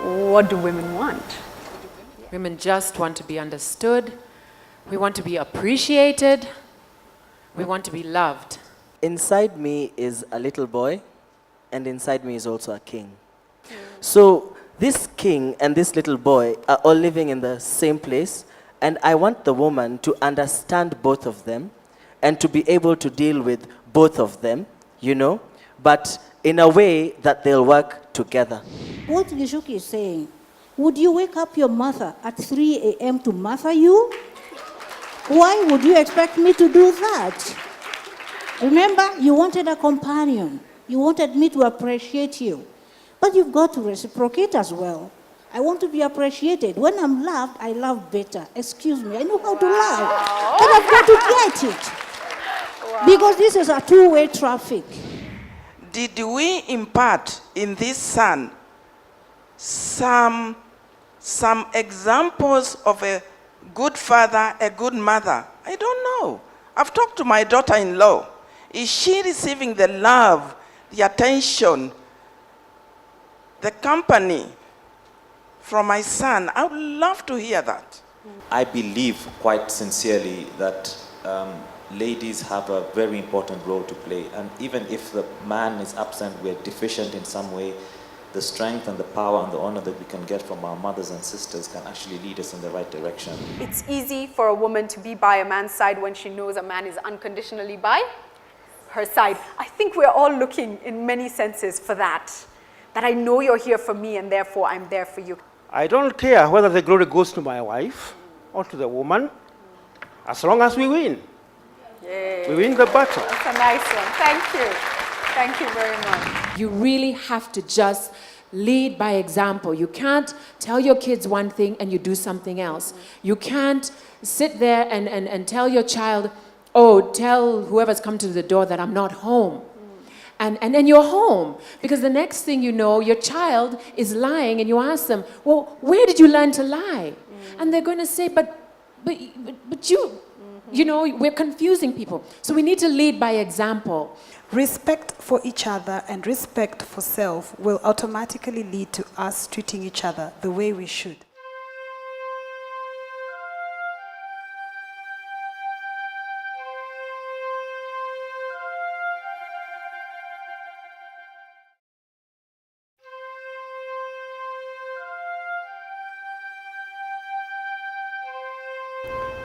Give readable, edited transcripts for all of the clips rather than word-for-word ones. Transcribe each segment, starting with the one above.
What do women want? Women just want to be understood. We want to be appreciated. We want to be loved. Inside me is a little boy, and inside me is also a king. So this king and this little boy are all living in the same place, and I want the woman to understand both of them and to be able to deal with both of them, you know, but in a way that they'll work together. What Gishuki is saying, would you wake up your mother at 3 a.m. to mother you? Why would you expect me to do that? Remember, you wanted a companion. You wanted me to appreciate you. But you've got to reciprocate as well. I want to be appreciated. When I'm loved, I love better. Excuse me, I know how to love. But I've got to get it. Because this is a two-way traffic. Did we impart in this son some examples of a good father, a good mother? I don't know. I've talked to my daughter-in-law. Is she receiving the love, the attention, the company from my son? I would love to hear that. I believe quite sincerely that ladies have a very important role to play. And even if the man is absent, we're deficient in some way, the strength and the power and the honor that we can get from our mothers and sisters can actually lead us in the right direction. It's easy for a woman to be by a man's side when she knows a man is unconditionally by her side. I think we're all looking in many senses for that. That I know you're here for me and therefore I'm there for you. I don't care whether the glory goes to my wife or to the woman, as long as we win. Yay. We win the battle. That's a nice one. Thank you. Thank you very much. You really have to just lead by example. You can't tell your kids one thing and you do something else. You can't sit there and tell your child, oh, tell whoever's come to the door that I'm not home. And then you're home. Because the next thing you know, your child is lying and you ask them, well, where did you learn to lie? And they're going to say, but you know, we're confusing people. So we need to lead by example. Respect for each other and respect for self will automatically lead to us treating each other the way we should.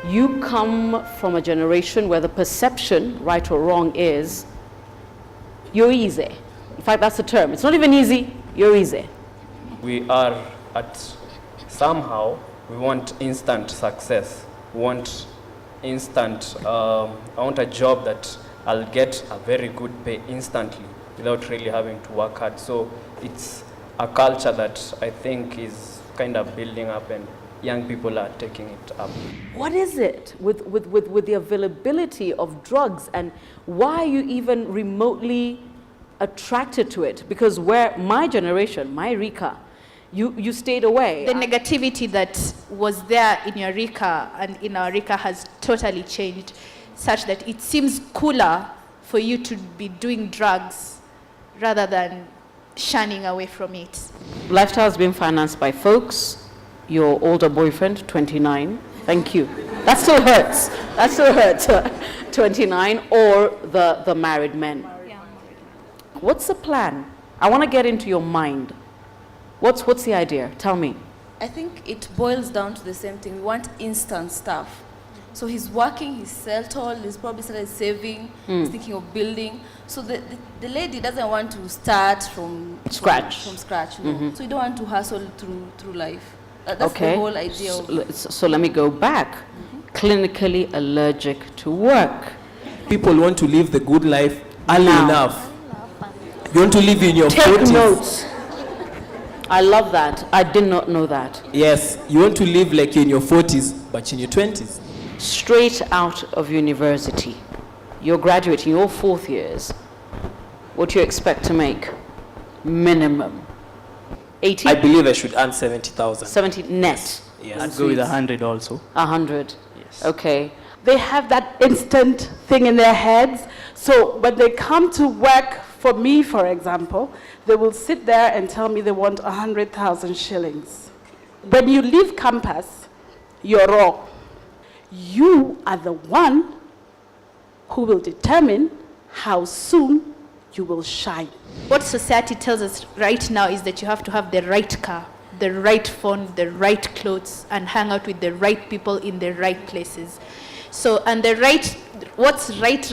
You come from a generation where the perception, right or wrong, is you're easy. In fact, that's the term. It's not even easy, you're easy. We are somehow, we want instant success. We want instant, I want a job that I'll get a very good pay instantly without really having to work hard. So it's a culture that I think is kind of building up and young people are taking it up. What is it with the availability of drugs, and why are you even remotely attracted to it? Because where my generation, my RIKA, you stayed away. The negativity that was there in your RIKA and in our RIKA has totally changed, such that it seems cooler for you to be doing drugs rather than shunning away from it. Lifestyle is being financed by folks. Your older boyfriend, 29, thank you. That still hurts. That still hurts. 29, or the married men. What's the plan? I want to get into your mind. What's the idea? Tell me. I think it boils down to the same thing. We want instant stuff. So he's working, he's settled, he's probably started saving, he's thinking of building. So the lady doesn't want to start from scratch. No. So you don't want to hustle through life. That's the whole idea. So let me go back. Clinically allergic to work. People want to live the good life early enough. You want to live in your 40s. Take notes. I love that. I did not know that. Yes, you want to live like you're in your 40s, but in your 20s. Straight out of university, you're graduating, your 4th years. What do you expect to make? Minimum. 80? I believe I should earn 70,000. 70 net. Yes. I'd go with 100 also. 100. Yes. Okay. They have that instant thing in their heads. So when they come to work For me, for example, they will sit there and tell me they want 100,000 shillings. When you leave campus, you're raw. You are the one who will determine how soon you will shine. What society tells us right now is that you have to have the right car, the right phone, the right clothes, and hang out with the right people in the right places. So, and what's right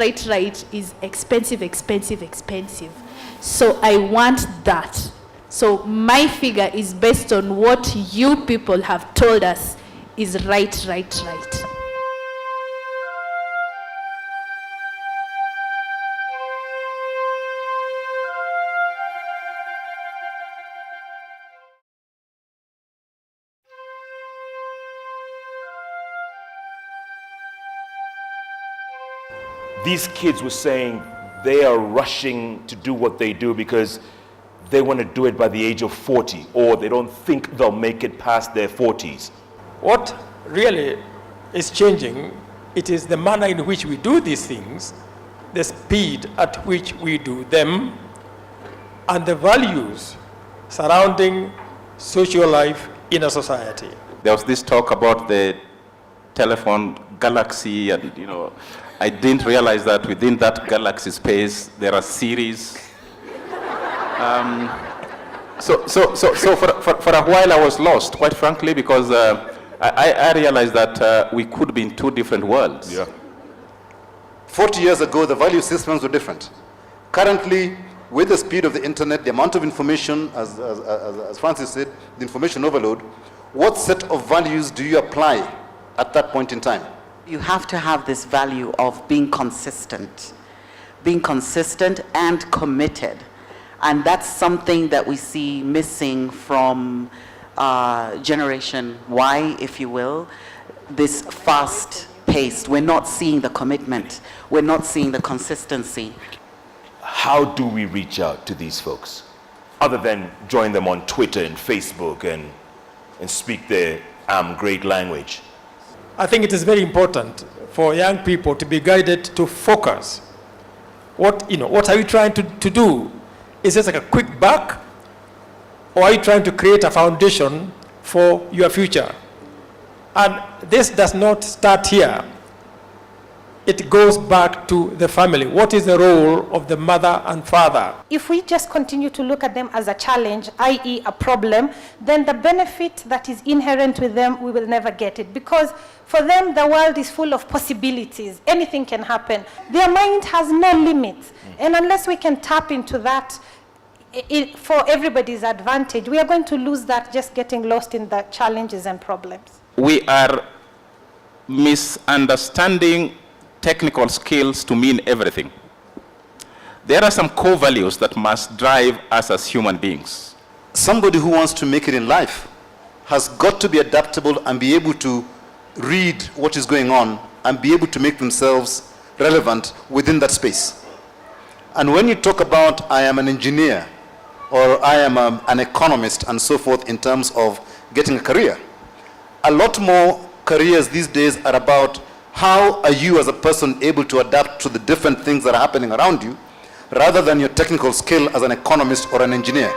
is expensive, expensive, expensive. So I want that. So my figure is based on what you people have told us is right. These kids were saying they are rushing to do what they do because they want to do it by the age of 40, or they don't think they'll make it past their 40s. What really is changing, it is the manner in which we do these things, the speed at which we do them, and the values surrounding social life in a society. There was this talk about the telephone galaxy, and I didn't realize that within that galaxy space there are series. So for a while I was lost, quite frankly, because I realized that we could be in two different worlds. Yeah. 40 years ago, the value systems were different. Currently, with the speed of the internet, the amount of information, as Francis said, the information overload, what set of values do you apply at that point in time? You have to have this value of being consistent and committed. And that's something that we see missing from Generation Y, if you will, this fast-paced. We're not seeing the commitment. We're not seeing the consistency. How do we reach out to these folks, other than join them on Twitter and Facebook and speak their great language? I think it is very important for young people to be guided to focus. What are you trying to do? Is this like a quick buck? Or are you trying to create a foundation for your future? And this does not start here. It goes back to the family. What is the role of the mother and father? If we just continue to look at them as a challenge, i.e. a problem, then the benefit that is inherent with them, we will never get it. Because for them, the world is full of possibilities. Anything can happen. Their mind has no limits. And unless we can tap into that for everybody's advantage, we are going to lose that just getting lost in the challenges and problems. We are misunderstanding technical skills to mean everything. There are some core values that must drive us as human beings. Somebody who wants to make it in life has got to be adaptable and be able to read what is going on and be able to make themselves relevant within that space. And when you talk about I am an engineer or I am an economist and so forth in terms of getting a career, a lot more careers these days are about how are you as a person able to adapt to the different things that are happening around you rather than your technical skill as an economist or an engineer.